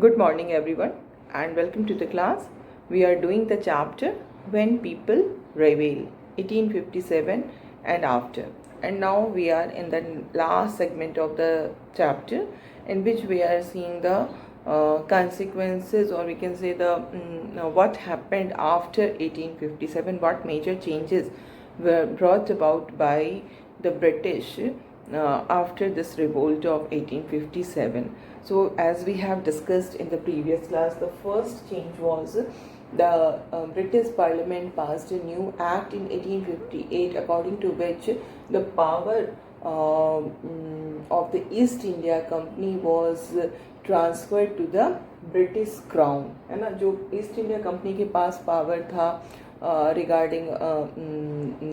Good morning, everyone, and welcome to the class. We are doing the chapter When People Rebel, 1857 and After. And now we are in the last segment of the chapter, in which we are seeing the consequences, or we can say what happened after 1857, what major changes were brought about by the British after this revolt of 1857. So, as we have discussed in the previous class, the first change was the British Parliament passed a new act in 1858, according to which the power of the East India Company was transferred to the British crown, है ना. जो east India company के पास power था regarding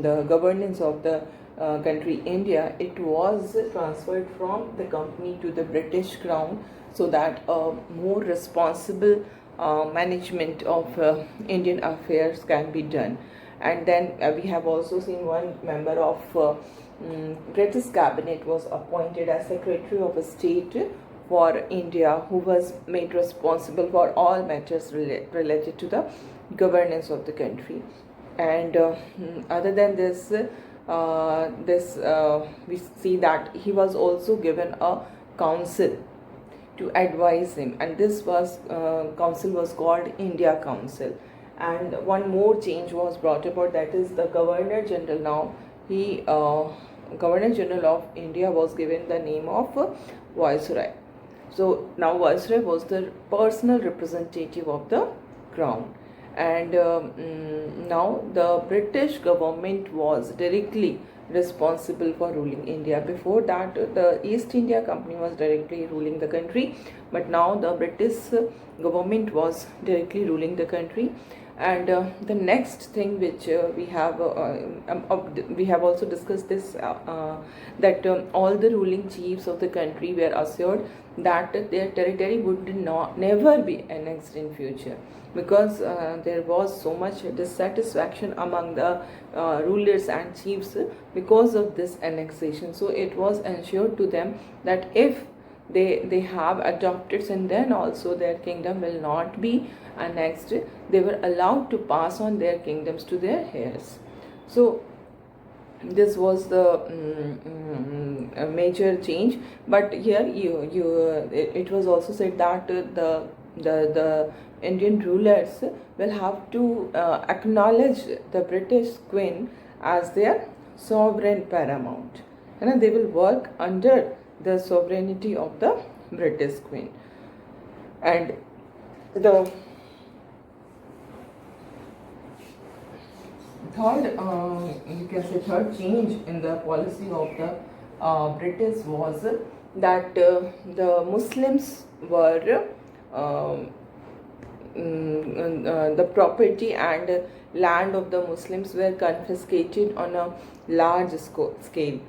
the governance of the country India, it was transferred from the company to the British Crown, so that more responsible management of Indian affairs can be done. And then we have also seen one member of British cabinet was appointed as Secretary of State for India, who was made responsible for all matters related to the governance of the country. And other than this, we see that he was also given a council to advise him, and this was council was called India Council. And one more change was brought about, that is the Governor General. Now he Governor General of India was given the name of Viceroy. So now Viceroy was the personal representative of the Crown. And now the British government was directly responsible for ruling India. Before that, the East India Company was directly ruling the country, but now the British government was directly ruling the country. And the next thing which we have also discussed this, that all the ruling chiefs of the country were assured that their territory would never be annexed in future, because there was so much dissatisfaction among the rulers and chiefs because of this annexation. So it was ensured to them that if they have adopted, and then also their kingdom will not be annexed, they were allowed to pass on their kingdoms to their heirs. So this was the a major change. But here it was also said that the Indian rulers will have to acknowledge the British Queen as their sovereign paramount, and they will work under the sovereignty of the British Queen. And the third change in the policy of the British was that the Muslims were the property and land of the Muslims were confiscated on a large scale.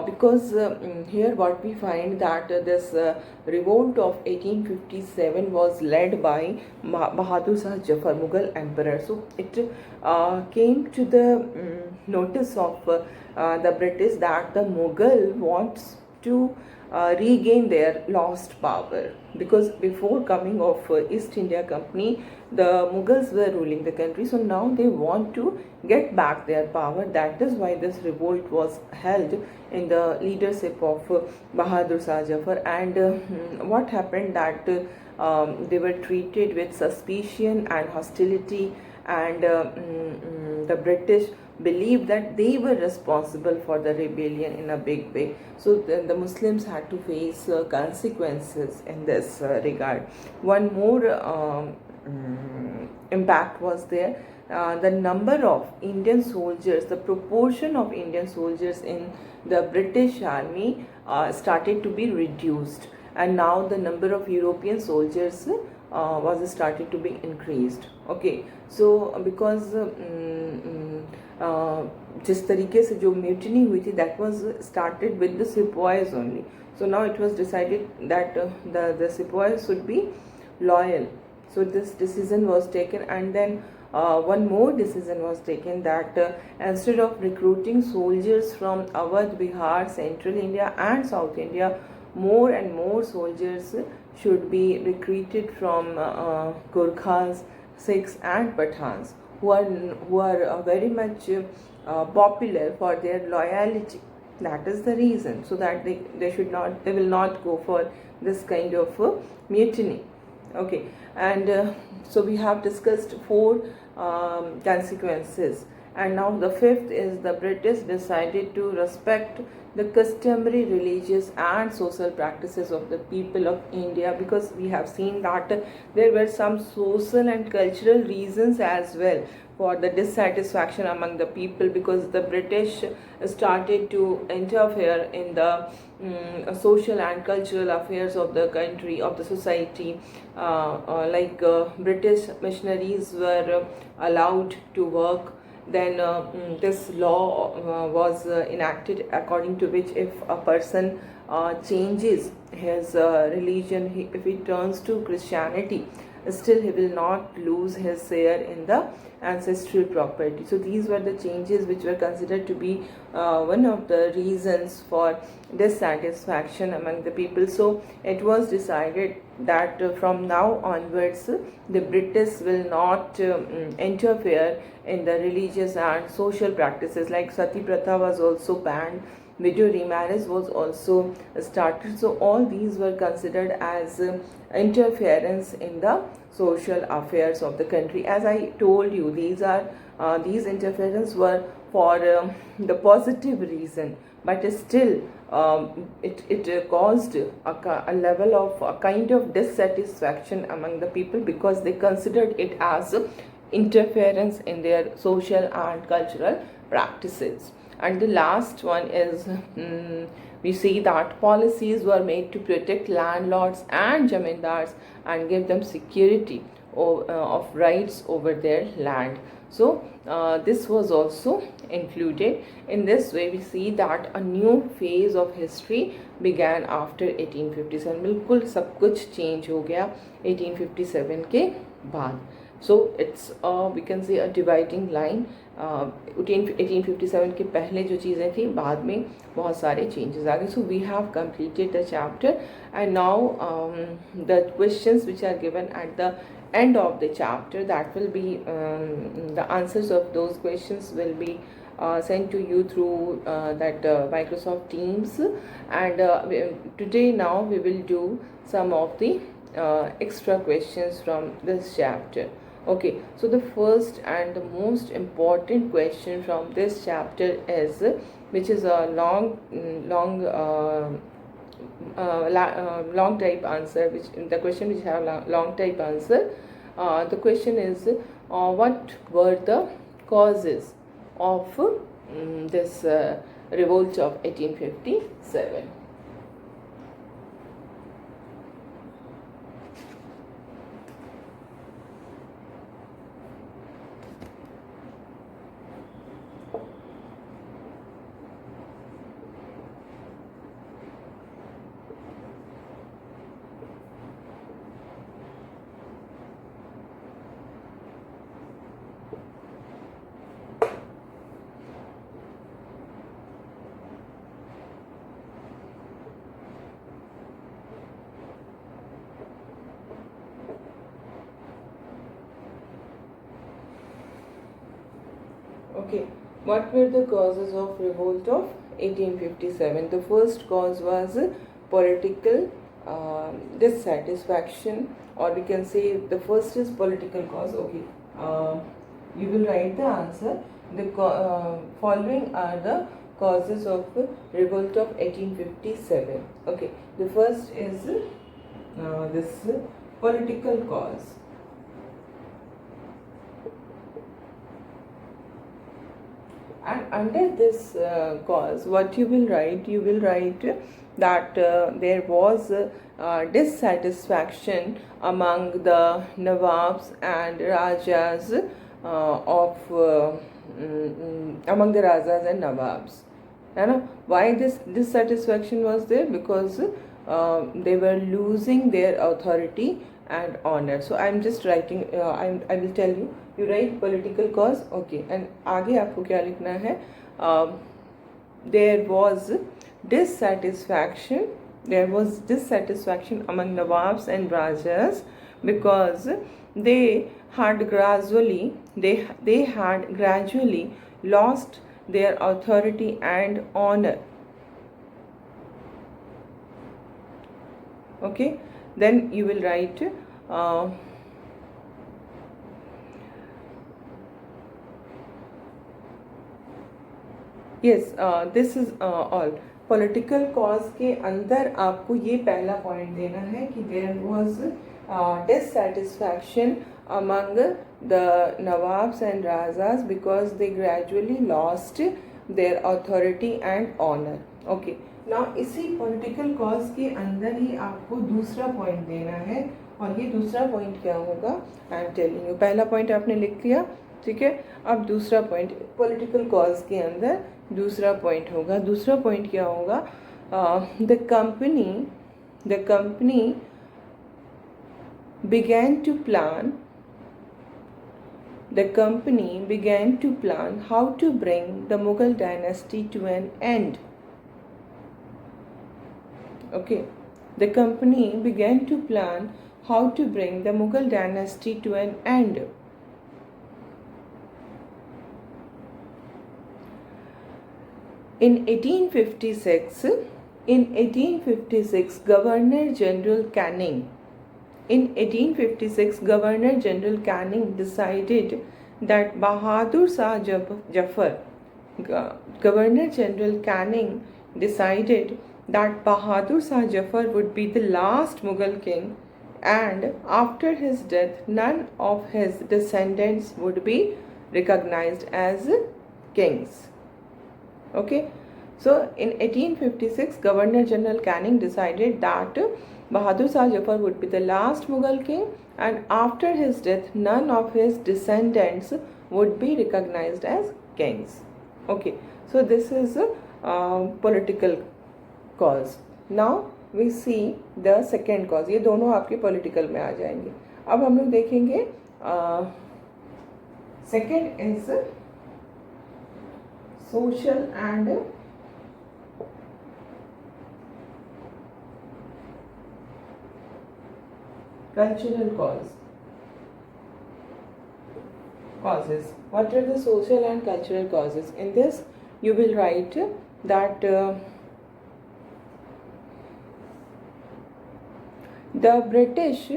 Because here what we find that this revolt of 1857 was led by Bahadur Shah Zafar, Mughal emperor. So it came to the notice of the British that the Mughal wants to regain their lost power, because before coming of East India Company, the Mughals were ruling the country. So now they want to get back their power. That is why this revolt was held in the leadership of Bahadur Shah Zafar. And what happened that they were treated with suspicion and hostility, and the British believed that they were responsible for the rebellion in a big way. So the Muslims had to face consequences in this regard. One more impact was there. The number of Indian soldiers, the proportion of Indian soldiers in the British army started to be reduced, and now the number of European soldiers was started to be increased. Okay, so because जिस तरीके से जो mutiny हुई थी, that was started with the sepoys only. So now it was decided that the sepoys should be loyal. So this decision was taken, and then one more decision was taken that instead of recruiting soldiers from Awadh, Bihar, Central India and South India, more and more soldiers should be recruited from Gurkhas, Sikhs, and Pathans, who are very much popular for their loyalty. That is the reason, so that they will not go for this kind of mutiny. Okay, and so we have discussed four consequences, and now the fifth is the British decided to respect the customary religious and social practices of the people of India, because we have seen that there were some social and cultural reasons as well for the dissatisfaction among the people, because the British started to interfere in the social and cultural affairs of the country, of the society. British missionaries were allowed to work. Then this law was enacted, according to which if a person changes his religion, if he turns to Christianity, still he will not lose his share in the ancestral property. So these were the changes which were considered to be one of the reasons for dissatisfaction among the people. So it was decided that from now onwards the British will not interfere in the religious and social practices. Like Sati Pratha was also banned, widow remarriage was also started. So all these were considered as interference in the social affairs of the country. As I told you, these interference were for the positive reason, but still it caused a level of a kind of dissatisfaction among the people, because they considered it as interference in their social and cultural practices. And the last one is we see that policies were made to protect landlords and jamindars and give them security of rights over their land. So this was also included. In this way we see that a new phase of history began after 1857. बिल्कुल सब कुछ change हो गया 1857 के बाद. So it's we can say a dividing line. 1857 के पहले जो चीज़ें थी, बाद में बहुत सारे changes आ गए. So we have completed the chapter, and now the questions which are given at the end of the chapter, that will be the answers of those questions will be sent to you through that Microsoft Teams. And today now we will do some of the extra questions from this chapter. Okay, so the first and the most important question from this chapter is, which is a long type answer, which the question which have long type answer. The question is, what were the causes of this revolt of 1857? Okay, what were the causes of revolt of 1857? The first cause was political dissatisfaction, or we can say the first is political cause. Okay, you will write the answer. The following are the causes of revolt of 1857. Okay, the first is this political cause. And under this cause, what you will write? You will write that there was dissatisfaction among the Nawabs and Rajas among the Rajas and Nawabs. Why this dissatisfaction was there? Because they were losing their authority and honor. So I'm just writing, I will tell you. You write political cause. Okay, and आगे आपको क्या लिखना है? There was dissatisfaction there was dissatisfaction among Nawabs and Rajas because they had gradually lost their authority and honor. Okay, then you will write yes, this is all. Political cause के अंदर आपको ये पहला पॉइंट देना है कि there was dissatisfaction among the Nawabs and Razas because they gradually lost their authority and honor. Okay, now इसी political cause के अंदर ही आपको दूसरा पॉइंट देना है, और ये दूसरा पॉइंट क्या होगा, आई एम टेलिंग यू. पहला पॉइंट आपने लिख लिया, ठीक है. अब दूसरा पॉइंट पॉलिटिकल कॉज के अंदर दूसरा पॉइंट होगा. दूसरा पॉइंट क्या होगा, the company began to plan how to bring the Mughal dynasty to an end. Okay, the company began to plan how to bring the Mughal dynasty to an end. In 1856, Governor General Canning decided that Bahadur Shah Jafar would be the last Mughal king, and after his death none of his descendants would be recognized as kings. Okay, so in 1856 Governor General Canning decided that Bahadur Shah Jafar would be the last Mughal king, and after his death none of his descendants would be recognized as kings. Okay, so this is a political cause. Now we see the second cause. ये दोनों आपके political में आ जाएंगे. अब हम लोग देखेंगे second is social and cultural causes. What are the social and cultural causes? In this you will write that the British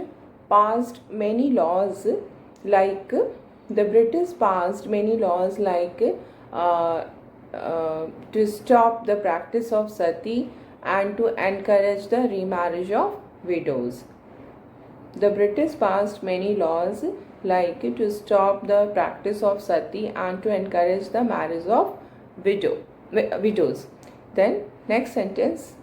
passed many laws like to stop the practice of sati and to encourage the remarriage of widows. The British passed many laws like to stop the practice of sati and to encourage the marriage of widows. Then next sentence,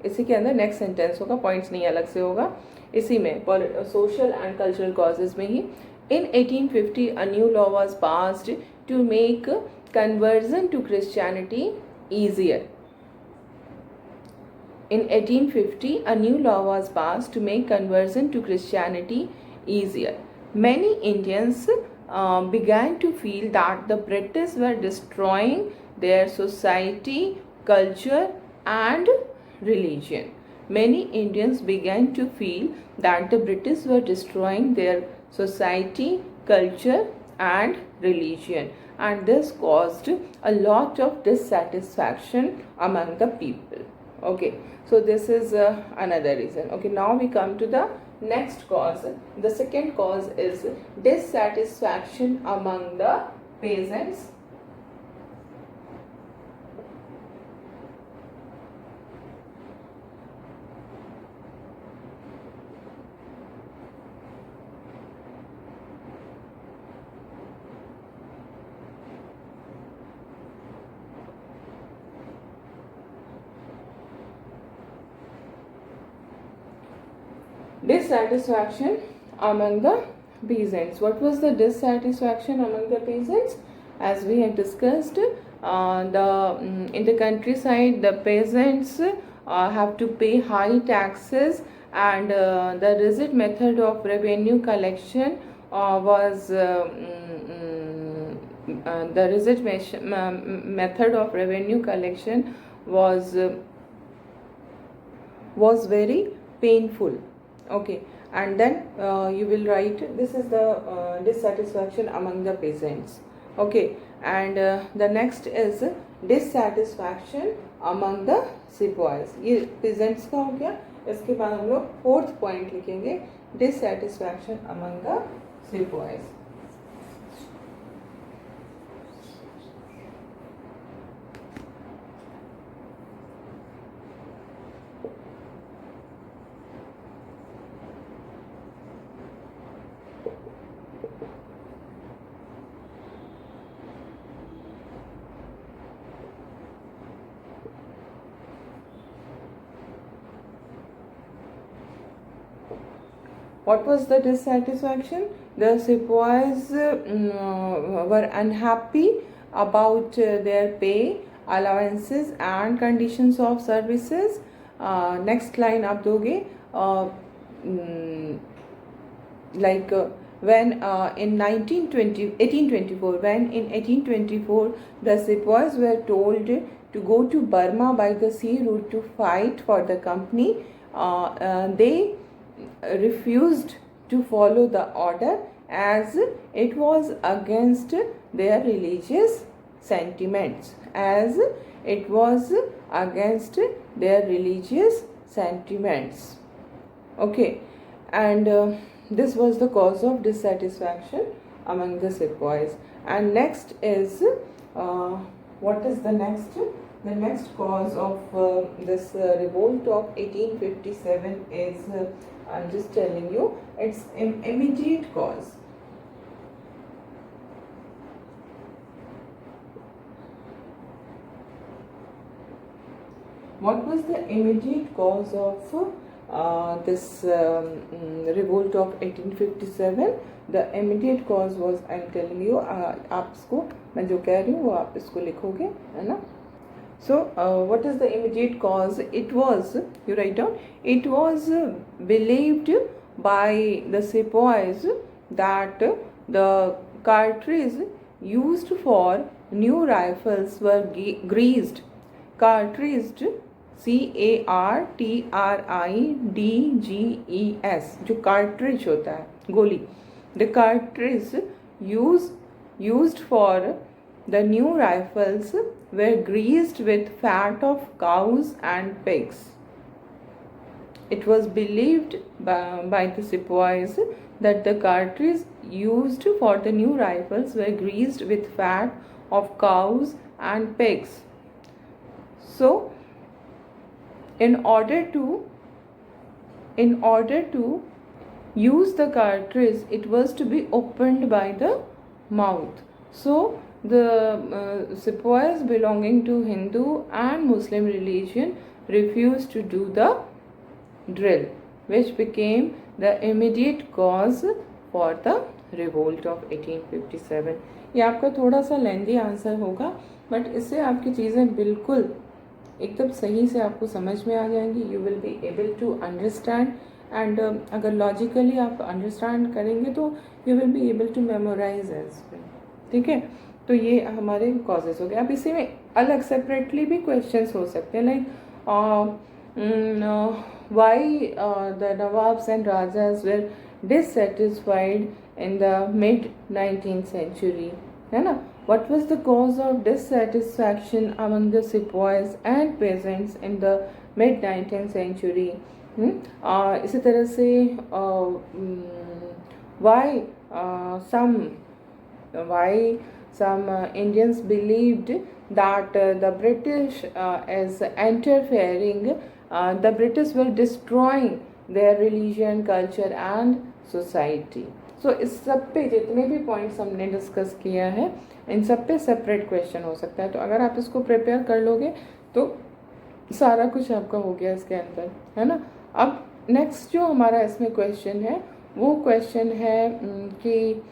इसी के अंदर next sentence होगा, points नहीं अलग से होगा. इसी में सोशल एंड कल्चरल कॉजेज में ही in 1850 a new law was passed to make conversion to Christianity easier. In 1850 a new law was passed to make conversion to Christianity easier. Many Indians began to feel that the British were destroying their society, culture and religion. Many Indians began to feel that the British were destroying their society, culture and religion, and this caused a lot of dissatisfaction among the people. Okay, so this is another reason. Okay, now we come to the next cause. The second cause is dissatisfaction among the peasants. Dissatisfaction among the peasants. What was the dissatisfaction among the peasants? As we have discussed, in the countryside the peasants have to pay high taxes, and the rigid method of revenue collection was was very painful. Okay, and then you will write, this is the dissatisfaction among the peasants. Okay, and the next is dissatisfaction among the sepoys. ये peasants का हो गया. इसके बाद हम लोग fourth point लिखेंगे, dissatisfaction among the sepoys. What was the dissatisfaction? The sepoys were unhappy about their pay, allowances and conditions of services. Next line आप दोगे, like when in 1824, when in 1824 the sepoys were told to go to Burma by the sea route to fight for the company, they refused to follow the order as it was against their religious sentiments, as it was against their religious sentiments. Okay, and this was the cause of dissatisfaction among the sepoys. And next is what is the next? The next cause of this revolt of 1857 is, I'm just telling you, it's an immediate cause. What was the immediate cause of this revolt of 1857? The immediate cause was, I'm telling you, आप इसको, मैं जो कह रही हूँ वो आप इसको लिखोगे, है ना? So what is the immediate cause? It was, you write down, it was believed by the sepoys that the cartridges used for new rifles were greased. Cartridge, CARTRIDGES, जो cartridge होता है, गोली. The cartridge used for the new rifles were greased with fat of cows and pigs. It was believed by the sepoys that the cartridges used for the new rifles were greased with fat of cows and pigs. So, in order to use the cartridge, it was to be opened by the mouth. So, the sepoys belonging to Hindu and Muslim religion refused to do the drill, which became the immediate cause for the revolt of 1857. ये आपका थोड़ा सा लेंदी answer होगा, but इससे आपकी चीज़ें बिल्कुल एकदम सही से आपको समझ में आ जाएंगी. You will be able to understand, and अगर लॉजिकली आप अंडरस्टैंड करेंगे तो you will be able to memorise as well. ठीक है, तो ये हमारे कॉजेज हो गए. अब इसी में अलग सेपरेटली भी क्वेश्चंस हो सकते हैं, like why the nawabs and rajas were dissatisfied in the mid 19th century, है ना. What was the cause of dissatisfaction among the sepoys and peasants in the mid 19th century? इसी तरह से why some Indians believed that the British is interfering, the British were destroying their religion, culture and society. So इस सब पे जितने भी points हमने discuss किया है, इन सब पे सेपरेट क्वेश्चन हो सकता है. तो अगर आप इसको प्रिपेयर कर लोगे तो सारा कुछ आपका हो गया इसके अंदर, है ना. अब नेक्स्ट जो हमारा इसमें क्वेश्चन है वो क्वेश्चन है कि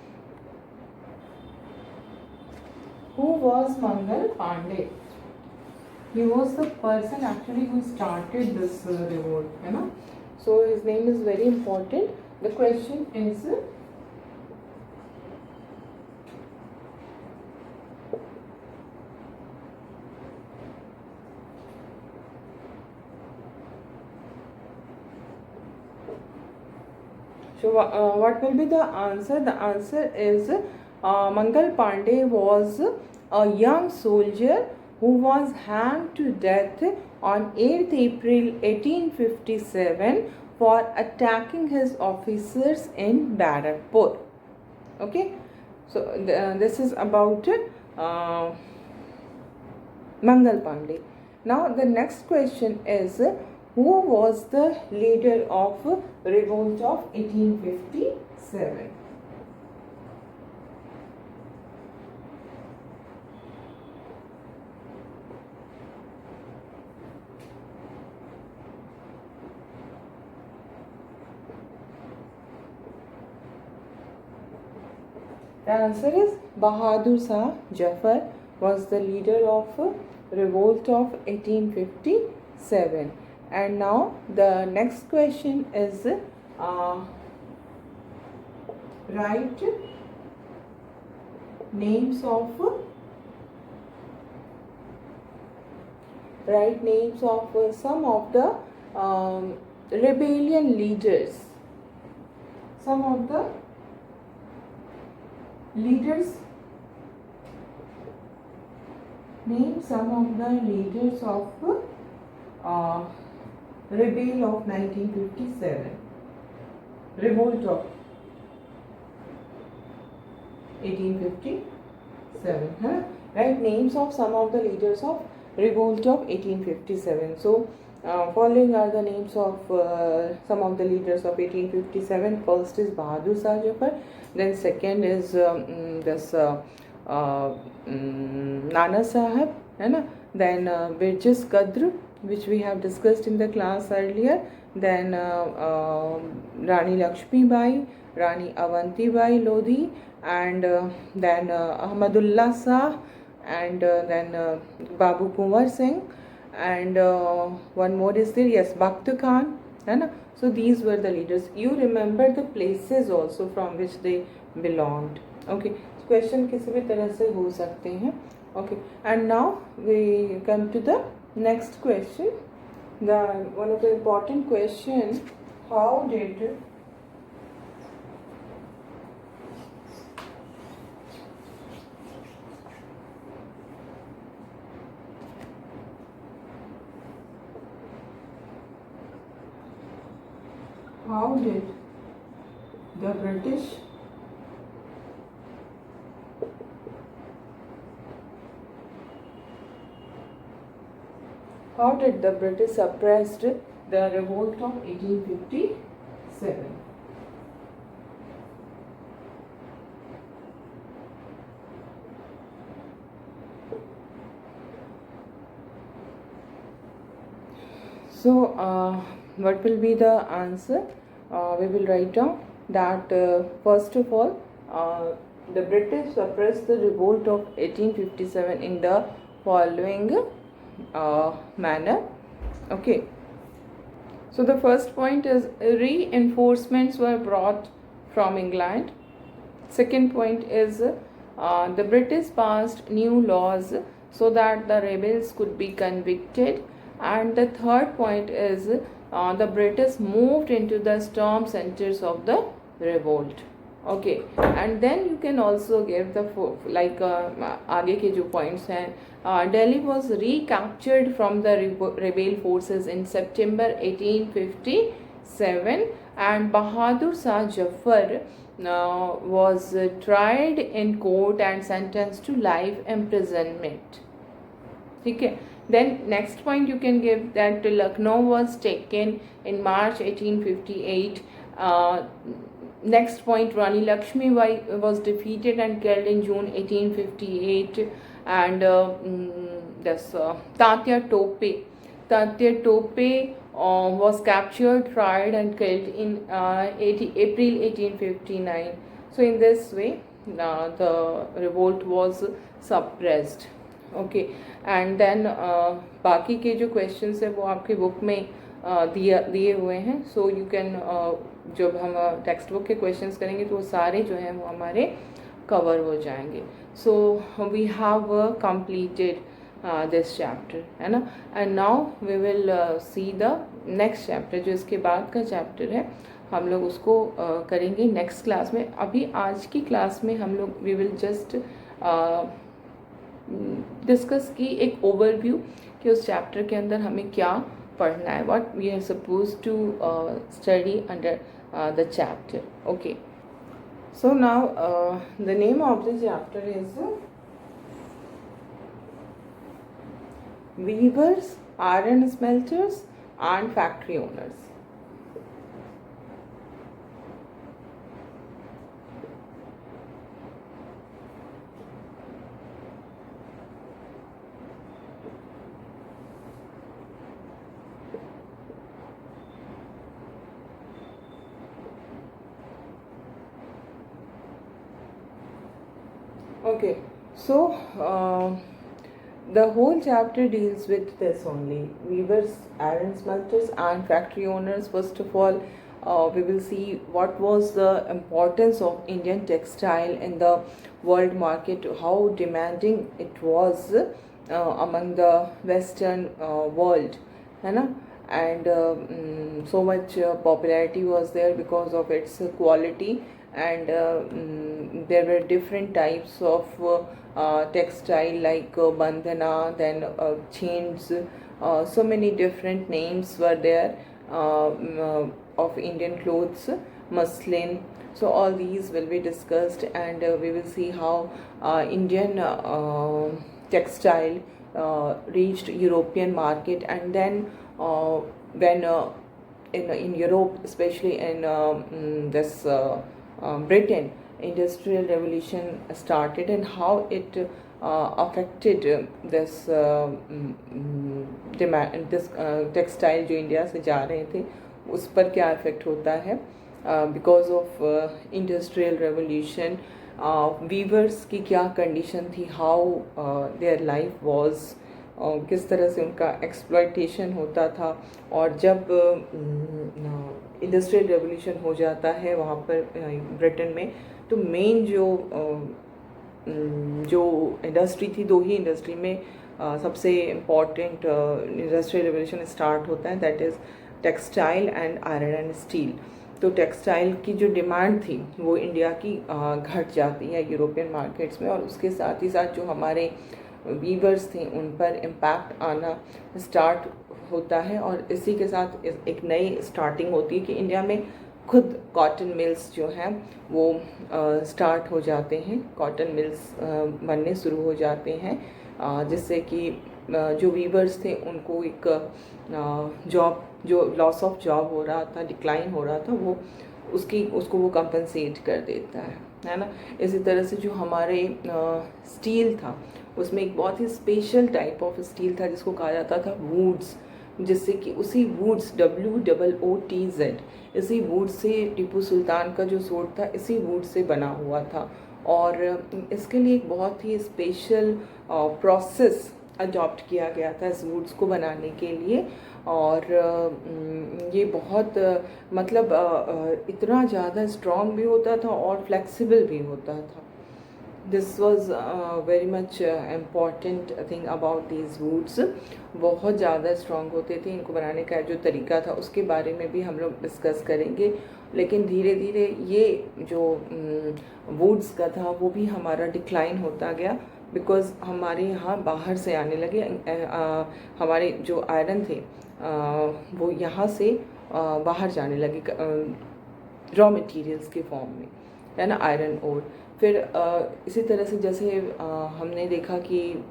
who was Mangal Pandey? He was the person actually who started this revolt, है ना. So his name is very important. The question is, So what will be the answer? The answer is Mangal Pandey was a young soldier who was hanged to death on 8th April 1857 for attacking his officers in Barakpur. Okay, so this is about Mangal Pandey. Now the next question is, who was the leader of revolt of 1857? The answer is Bahadur Shah Jafar was the leader of revolt of 1857. And now the next question is write names of some of the rebellion leaders. Some of the leaders. Name some of the leaders of rebel of 1957. Revolt of 1857. Huh? Right, names of some of the leaders of revolt of 1857. So following are the names of some of the leaders of 1857. First is Bahadur Shah Jafar. Then second is Nana Sahib, then Birjis Qadr, which we have discussed in the class earlier. Then Rani Lakshmi Bai, Rani Avanti Bai Lodhi, and then Ahmadullah Shah, and then Babu Kunwar Singh, and one more is there, yes, Bakht Khan. So these were the leaders. You remember the places also from which they belonged. Okay, question किसी भी तरह से हो सकते हैं. Okay, and now we come to the next question. The one of the important question: how did the British suppressed the revolt of 1857? So what will be the answer? We will write down that first of all, the British suppressed the revolt of 1857 in the following manner. Okay, so the first point is reinforcements were brought from England. Second point is the British passed new laws so that the rebels could be convicted. And the third point is the British moved into the storm centers of the revolt. Okay, and then you can also give the like आगे के जो points हैं. Delhi was recaptured from the rebel forces in September 1857, and Bahadur Shah Jafar was tried in court and sentenced to life imprisonment. Okay. Then next point you can give that Lucknow was taken in March 1858. Next point, Rani Lakshmi Bai was defeated and killed in June 1858. And Tatya Tope was captured, tried and killed in April 1859. So in this way the revolt was suppressed. Okay, and then बाकी के जो questions है वो आपके book में दिए हुए हैं. सो यू कैन जब हम टेक्स्ट बुक के क्वेश्चंस करेंगे तो वो सारे जो हैं वो हमारे कवर हो जाएंगे. So we have completed this chapter, है ना. And now we will see the next chapter, जो इसके बाद का चैप्टर है. हम लोग उसको करेंगे नेक्स्ट क्लास में। अभी आज की क्लास में हम लोग वी विल जस्ट डिस्कस की एक ओवरव्यू कि उस चैप्टर के अंदर हमें क्या पढ़ना है, what we are suppose to study under the chapter. Okay, so now the name of the chapter is weavers, iron smelters and factory owners. Okay, so the whole chapter deals with this only: weavers, iron smelters, and factory owners. First of all, we will see what was the importance of Indian textile in the world market, how demanding it was among the Western world, है ना? And so much popularity was there because of its quality, and there were different types of textile like bandhana, then chains, so many different names were there of Indian clothes, muslin. So all these will be discussed, and we will see how Indian textile reached European market, and then when in Europe, especially in this Britain, industrial revolution started, and how it affected this demand, this textile जो India से जा रहे थे उस पर क्या effect होता है because of industrial revolution. Weavers की क्या कंडीशन थी, हाउ देयर लाइफ वाज, किस तरह से उनका एक्सप्लॉयटेशन होता था। और जब इंडस्ट्रियल रेवोल्यूशन हो जाता है वहाँ पर ब्रिटेन में, तो मेन जो इंडस्ट्री थी, दो ही इंडस्ट्री में सबसे इम्पॉर्टेंट इंडस्ट्रियल रेवोल्यूशन स्टार्ट होता है, that is textile and iron and steel. तो टेक्सटाइल की जो डिमांड थी वो इंडिया की घट जाती है यूरोपियन मार्केट्स में, और उसके साथ ही साथ जो हमारे वीवर्स थे उन पर इम्पैक्ट आना स्टार्ट होता है। और इसी के साथ एक नई स्टार्टिंग होती है कि इंडिया में खुद कॉटन मिल्स जो हैं वो स्टार्ट हो जाते हैं, कॉटन मिल्स बनने शुरू हो जाते हैं, जिससे कि जो वीवर्स थे उनको एक जॉब, जो लॉस ऑफ जॉब हो रहा था, डिक्लाइन हो रहा था, वो उसको वो कंपनसेट कर देता है ना। इसी तरह से जो हमारे स्टील था उसमें एक बहुत ही स्पेशल टाइप ऑफ स्टील था जिसको कहा जाता था वुड्स, जिससे कि उसी वुड्स WOOTZ, इसी वुड से टीपू सुल्तान का जो सोट था इसी वुड से बना हुआ था। और इसके लिए एक बहुत ही स्पेशल प्रोसेस अडॉप्ट किया गया था इस वुड्स को बनाने के लिए। और ये बहुत मतलब इतना ज़्यादा स्ट्रॉन्ग भी होता था और फ्लेक्सिबल भी होता था। This was very much important thing about these woods. बहुत ज़्यादा स्ट्रॉन्ग होते थे, इनको बनाने का जो तरीका था उसके बारे में भी हम लोग डिस्कस करेंगे। लेकिन धीरे धीरे ये जो वुड्स का था वो भी हमारा डिक्लाइन होता गया, बिकॉज़ हमारे यहाँ बाहर से आने लगे। हमारे जो आयरन थे वो यहाँ से बाहर जाने लगे रॉ मटेरियल्स के फॉर्म में, है ना, आयरन ओर। फिर इसी तरह से जैसे हमने देखा कि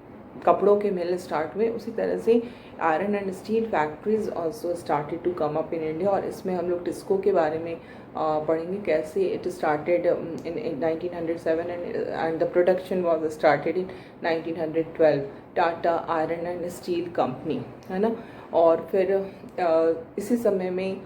कपड़ों के मिल स्टार्ट हुए, उसी तरह से iron and steel factories also started to come up in India. और इसमें हम लोग टिस्को के बारे में पढ़ेंगे, कैसे it started in 1907 and the production was started in 1912, Tata iron and steel company, है ना। और फिर इसी समय में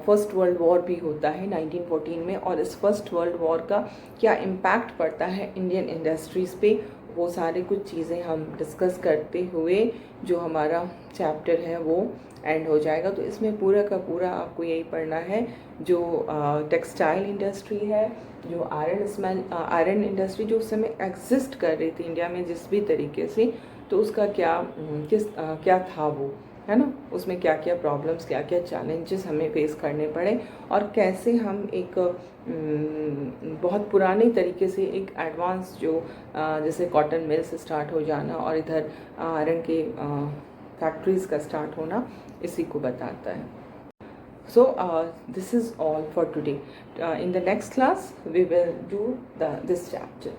फर्स्ट वर्ल्ड वॉर भी होता है 1914 में, और इस फर्स्ट वर्ल्ड वॉर का क्या इम्पैक्ट पड़ता है इंडियन इंडस्ट्रीज़ पे, वो सारे कुछ चीज़ें हम डिस्कस करते हुए जो हमारा चैप्टर है वो एंड हो जाएगा। तो इसमें पूरा का पूरा आपको यही पढ़ना है, जो टेक्सटाइल इंडस्ट्री है, जो आयरन इंडस्ट्री जो उस समय एग्जिस्ट कर रही थी इंडिया में जिस भी तरीके से, तो उसका क्या था वो, है ना, उसमें क्या क्या प्रॉब्लम्स, क्या क्या चैलेंजेस हमें फेस करने पड़े, और कैसे हम एक बहुत पुराने तरीके से एक एडवांस जो जैसे कॉटन मिल्स स्टार्ट हो जाना और इधर आयरन के फैक्ट्रीज़ का स्टार्ट होना, इसी को बताता है. So this is all for today. In the next class we will do this chapter.